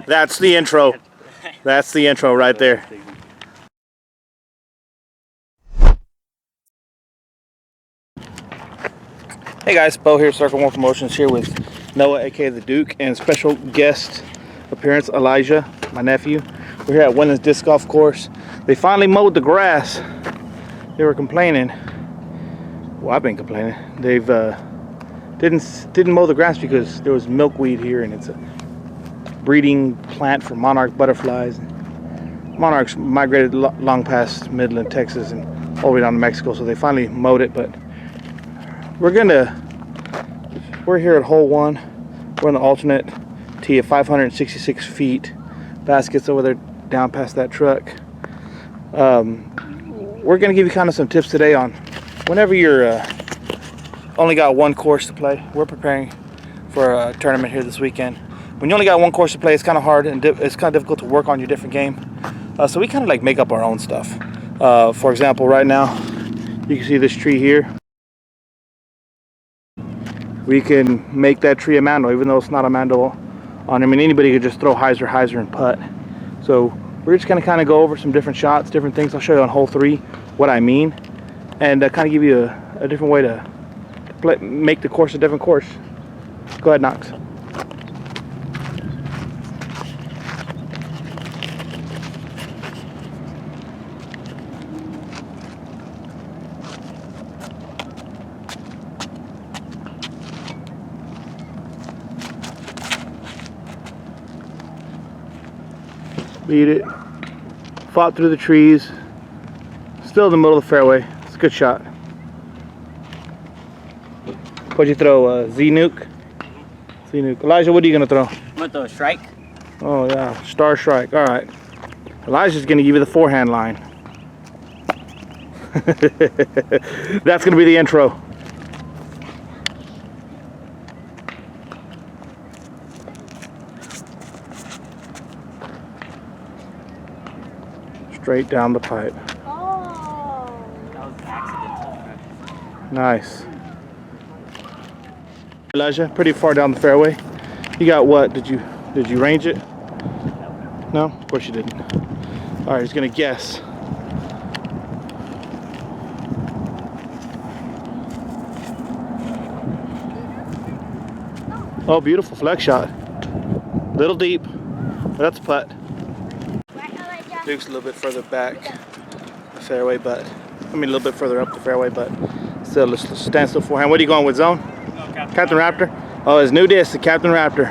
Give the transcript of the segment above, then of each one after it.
That's the intro. That's the intro right there. Hey guys, Bo here, Circle One Promotions, here with Noah, aka the Duke, and special guest appearance, Elijah, my nephew. We're here at Windlands Disc Golf Course. They finally mowed the grass. They were complaining. Well, I've been complaining. They've didn't mow the grass because there was milkweed here, and it's a breeding plant for monarch butterflies. Monarchs migrated long past Midland, Texas, and all the way down to Mexico, so they finally mowed it. But we're here at hole 1. We're on the alternate tee at 566 feet. Basket's over there down past that truck. We're gonna give you kind of some tips today on whenever you're only got one course to play. We're preparing for a tournament here this weekend. When you only got one course to play, it's kind of hard and it's kind of difficult to work on your different game. So we kind of like make up our own stuff. For example, right now, you can see this tree here. We can make that tree a mando, even though it's not a mando on. I mean, anybody could just throw hyzer, and putt. So we're just gonna kind of go over some different shots, different things. I'll show you on hole 3 what I mean, and kind of give you a different way to make the course a different course. Go ahead, Knox. Beat it. Fought through the trees. Still in the middle of the fairway. It's a good shot. What'd you throw? Z-Nuke? Z-Nuke. Elijah, what are you going to throw? I'm going to throw a strike. Oh, yeah. Star strike. All right. Elijah's going to give you the forehand line. That's going to be the intro. Straight down the pipe. Oh. That was accidental. Nice. Elijah, pretty far down the fairway. You got what? Did you range it? No? Of course you didn't. All right, he's gonna guess. Oh, beautiful flex shot. Little deep. That's a putt. Duke's a little bit further back the fairway, but I mean a little bit further up the fairway, but still a standstill forehand. What are you going with, zone? No, Captain Raptor. Oh, his new disc, the Captain Raptor.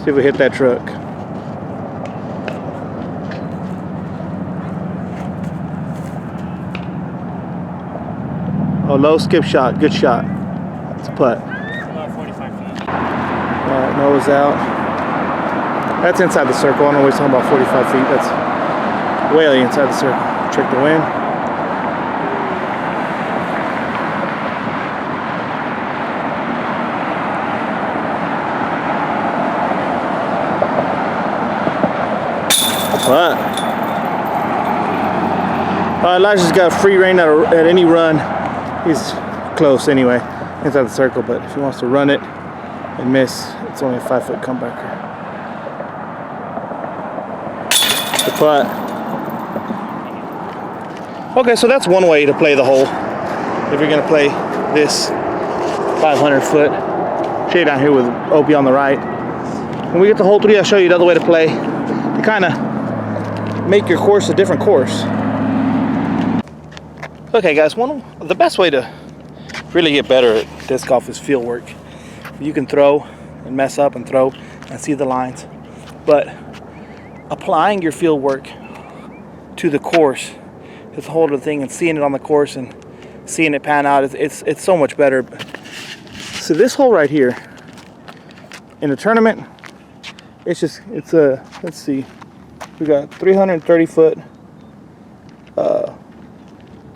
See if we hit that truck. Oh, low skip shot. Good shot. It's a putt. About 45 feet. All right, nose out. That's inside the circle. I know we're talking about 45 feet. That's way inside the circle. Check the wind. Elijah's got free reign at any run. He's close anyway, inside the circle, but if he wants to run it and miss, it's only a 5-foot comebacker. The putt. Okay, so that's one way to play the hole. If you're gonna play this 500-foot shade down here with Opie on the right. When we get to hole 3, I'll show you the other way to play to kind of make your course a different course. Okay, guys, the best way to really get better at disc golf is field work. You can throw and mess up and throw and see the lines, but applying your field work to the course is the whole other thing, and seeing it on the course and seeing it pan out, it's so much better. So this hole right here in the tournament, it's a, let's see, we got 330 foot.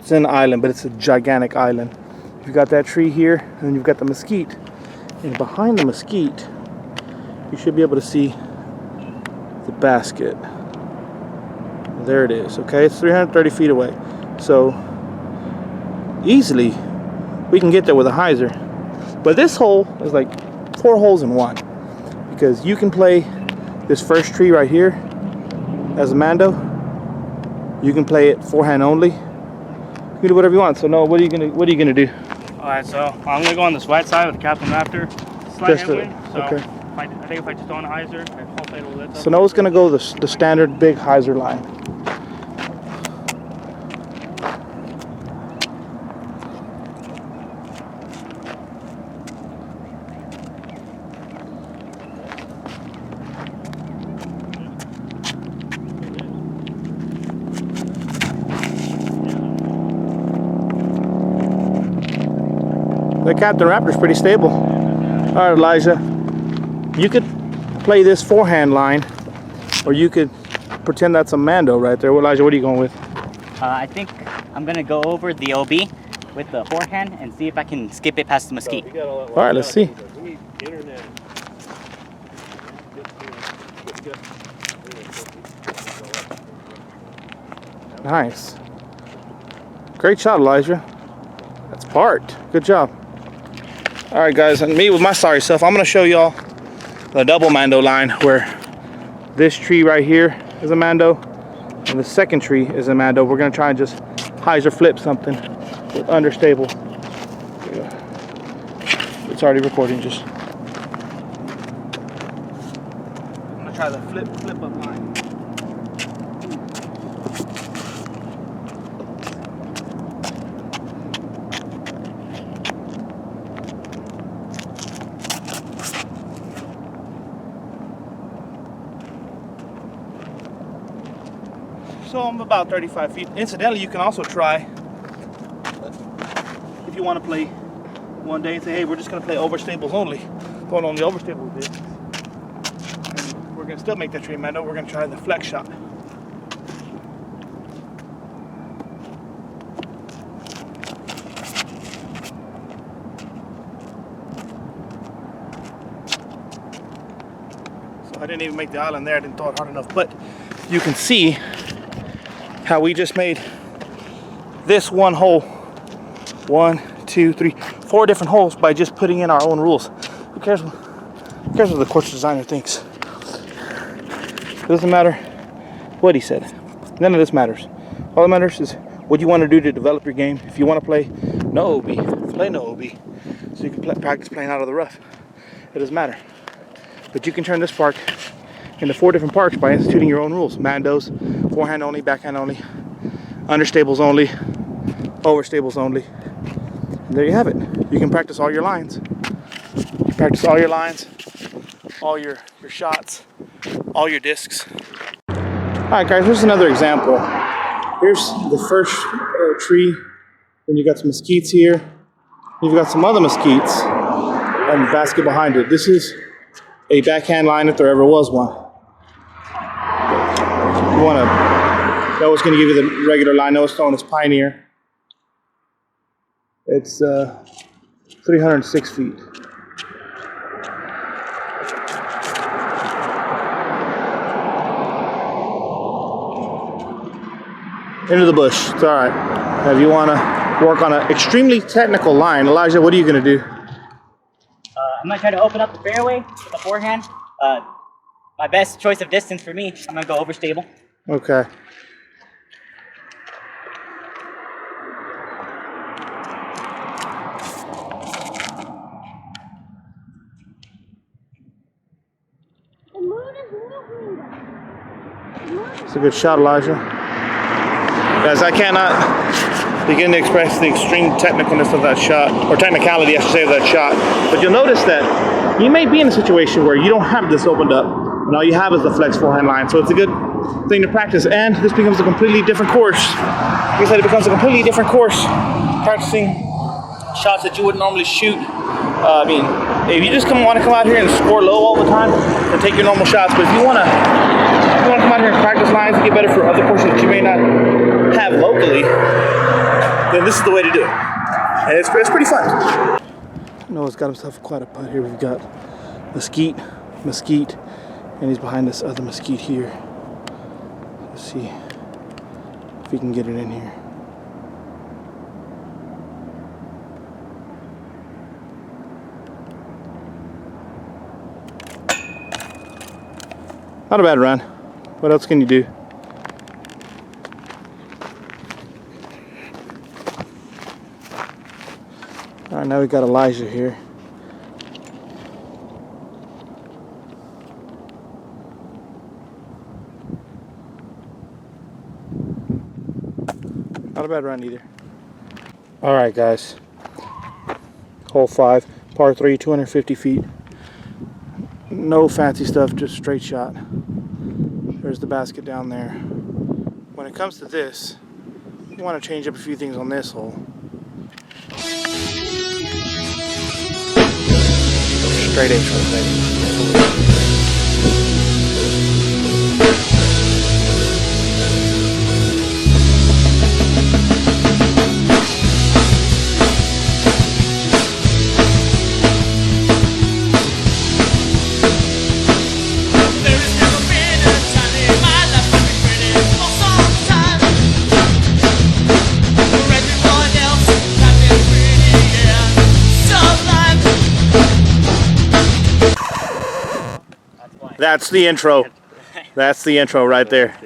It's an island, but it's a gigantic island. You've got that tree here, and then you've got the mesquite, and behind the mesquite you should be able to see the basket. There it is. Okay, it's 330 feet away, so easily we can get there with a hyzer. But this hole is like 4 holes in one, because you can play this first tree right here as a Mando, you can play it forehand only. You can do whatever you want. So Noah, what are you gonna do? Alright, so I'm gonna go on this right side with the Captain Raptor. Slight Just headwind, so okay. I think if I just throw on a hyzer, hopefully it'll lift up. So Noah's gonna go the standard big hyzer line. The Captain Raptor's pretty stable. All right, Elijah, you could play this forehand line, or you could pretend that's a Mando right there. Well, Elijah, what are you going with? I think I'm gonna go over the OB with the forehand and see if I can skip it past the mesquite. All right, let's see. Nice. Great shot, Elijah. That's part. Good job. All right, guys, and me with my sorry self, I'm gonna show y'all the double Mando line where this tree right here is a Mando and the second tree is a Mando. We're gonna try and just hyzer flip something with understable. It's already recording. Just I'm gonna try the flip up line. So I'm about 35 feet. Incidentally, you can also try, if you want to play one day and say, hey, we're just going to play overstables only. Going on the overstable bit. And we're going to still make that tree Mando. We're going to try the flex shot. So I didn't even make the island there. I didn't throw it hard enough. But you can see how we just made this one hole, 1, 2, 3, 4 different holes by just putting in our own rules. Who cares what the course designer thinks? It doesn't matter what he said. None of this matters. All that matters is what you want to do to develop your game. If you want to play no OB, play no OB, so you can practice playing out of the rough. It doesn't matter. But you can turn this park into 4 different parks by instituting your own rules. Mandos, forehand only, backhand only, understables only, overstables only. And there you have it. You can practice all your lines. You practice all your lines, all your shots, all your discs. All right, guys, here's another example. Here's the first tree. Then you got some mesquites here. You've got some other mesquites and the basket behind it. This is a backhand line if there ever was one. You want to, Noah's going to give you the regular line. Noah's throwing his Pioneer. It's 306 feet. Into the bush. It's all right. Now, if you want to work on an extremely technical line, Elijah, what are you going to do? I'm going to try to open up the fairway with the forehand. My best choice of distance for me, I'm going to go overstable. Okay. It's a good shot, Elijah. Guys, I cannot begin to express the extreme technicalness of that shot, or technicality, I should say, of that shot. But you'll notice that you may be in a situation where you don't have this opened up, and all you have is the flex forehand line. So it's a good thing to practice, and this becomes a completely different course. Like I said, it becomes a completely different course, practicing shots that you wouldn't normally shoot. I mean, if you just want to come out here and score low all the time, then take your normal shots. But if you want to come out here and practice lines and get better for other courses that you may not have locally, then this is the way to do it. And it's pretty fun. Noah's got himself quite a putt here. We've got mesquite, and he's behind this other mesquite here. Let's see if we can get it in here. Not a bad run. What else can you do? All right, now we got Elijah here. Not a bad run either. All right, guys. Hole 5, par 3, 250 feet. No fancy stuff, just straight shot. There's the basket down there. When it comes to this, you want to change up a few things on this hole. Straight H on the thing. That's the intro. That's the intro right there.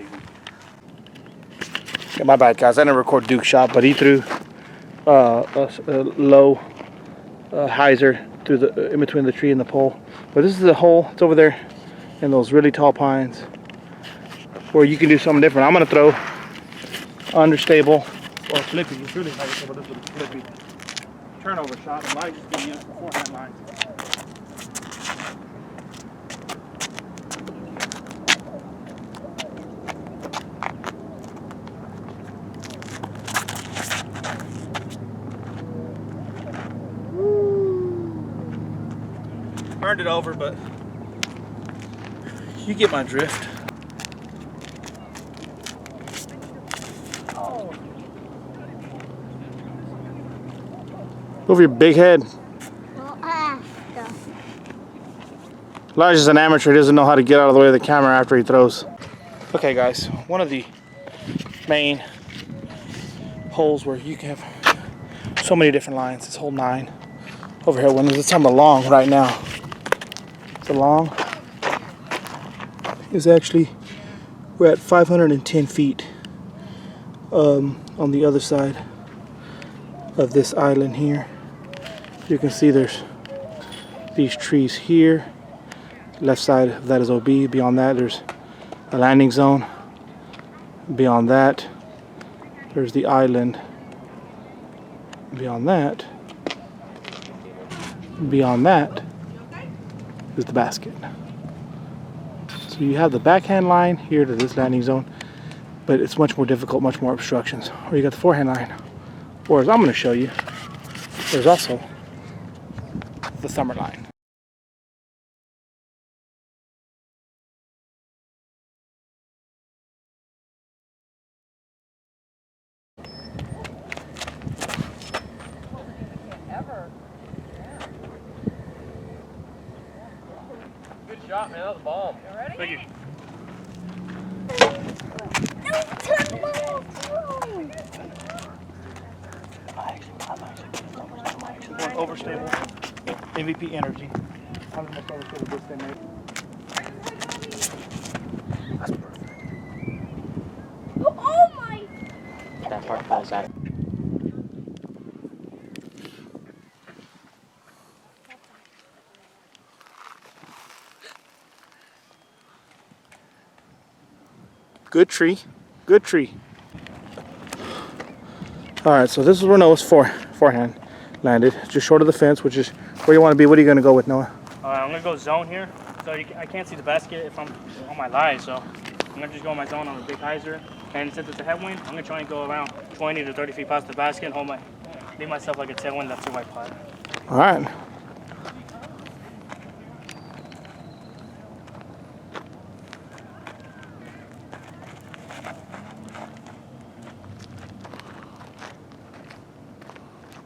Yeah, my bad, guys. I didn't record Duke's shot, but he threw a low hyzer through the in between the tree and the pole. But this is the hole. It's over there in those really tall pines where you can do something different. I'm gonna throw understable or flippy. It's really hard to this with a flippy turnover shot. And I just gonna use the forehand line. Burned it over, but you get my drift. Oh. Over your big head. Elijah's an amateur. He doesn't know how to get out of the way of the camera after he throws. Okay, guys, one of the main holes where you can have so many different lines is hole 9 over here. When it's on the long right now. The long is actually, we're at 510 feet on the other side of this island here. You can see there's these trees here. Left side of that is OB. Beyond that there's a landing zone. Beyond that there's the island. Beyond that is the basket. So you have the backhand line here to this landing zone, but it's much more difficult, much more obstructions. Or you got the forehand line, or as I'm going to show you, there's also the summer line. Good shot, man. That was a bomb. You ready? Thank you. One overstable, MVP energy. I'm the most overstable this thing, mate. That's perfect. Oh my! That part falls out. Good tree. Good tree. Alright, so this is where Noah's forehand landed. Just short of the fence, which is where you want to be. What are you going to go with, Noah? I'm going to go zone here. So I can't see the basket if I'm on my lie. So I'm going to just go in my zone on the big hyzer. And since it's a headwind, I'm going to try and go around 20 to 30 feet past the basket and leave myself like a tailwind left to right putt. Alright.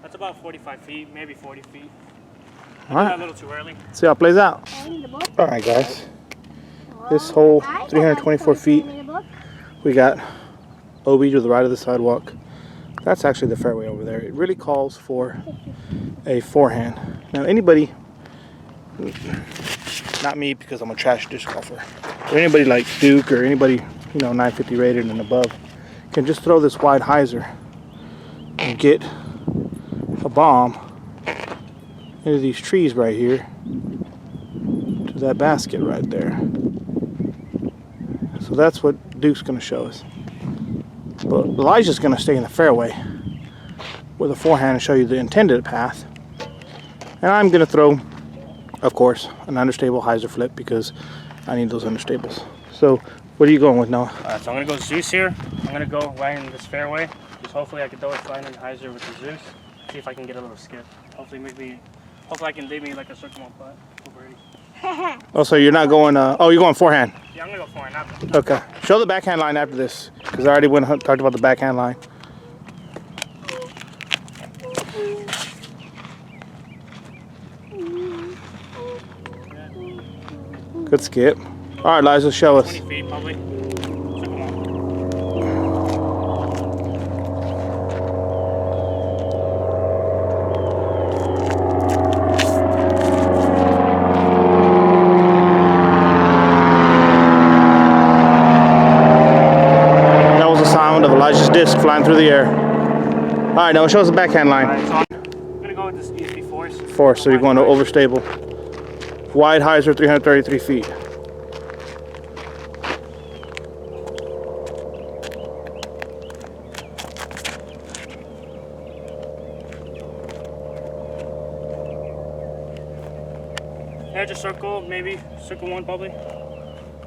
That's about 45 feet, maybe 40 feet. Alright. A little too early. See how it plays out. Alright, guys. This hole, 324 feet. We got OB to the right of the sidewalk. That's actually the fairway over there. It really calls for a forehand. Now anybody, not me because I'm a trash disc golfer, or anybody like Duke or anybody, you know, 950 rated and above, can just throw this wide hyzer and get a bomb into these trees right here to that basket right there. So that's what Duke's going to show us. But Elijah's going to stay in the fairway with a forehand and show you the intended path. And I'm going to throw, of course, an understable hyzer flip because I need those understables. So what are you going with, Noah? So I'm going to go Zeus here. I'm going to go right in this fairway. Just hopefully I can throw it flying in the hyzer with the Zeus. See if I can get a little skip. Hopefully I can leave me like a circle one putt. Oh, so you're not going, oh, you're going forehand? Yeah, I'm going to go forehand after. Okay. Show the backhand line after this, because I already talked about the backhand line. Good skip. All right, Liza, show us. 20 feet probably. Circle one. That was the sound of Elijah's disc flying through the air. All right, now show us the backhand line. All right, so I'm going to go with this easy force. Force, so you're going to overstable. Wide hyzer, 333 feet. Yeah, just circle, maybe circle one probably.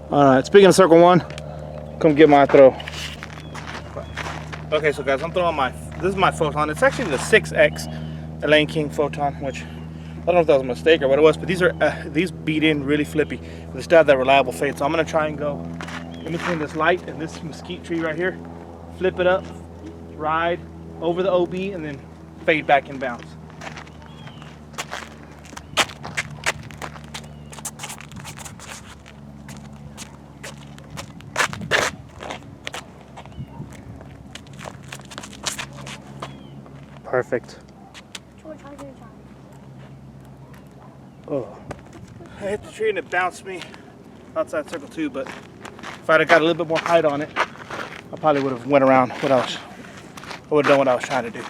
All right, speaking of circle one, come get my throw. Okay, so guys, I'm throwing this is my photon. It's actually the 6X Elaine King photon, which I don't know if that was a mistake or what it was, but these beat in really flippy. They still have that reliable fade, so I'm gonna try and go in between this light and this mesquite tree right here, flip it up, ride over the OB, and then fade back and bounce. Perfect. Oh, I hit the tree and it bounced me outside circle two, but if I'd have got a little bit more height on it, I probably would have went around I would have done what I was trying to do.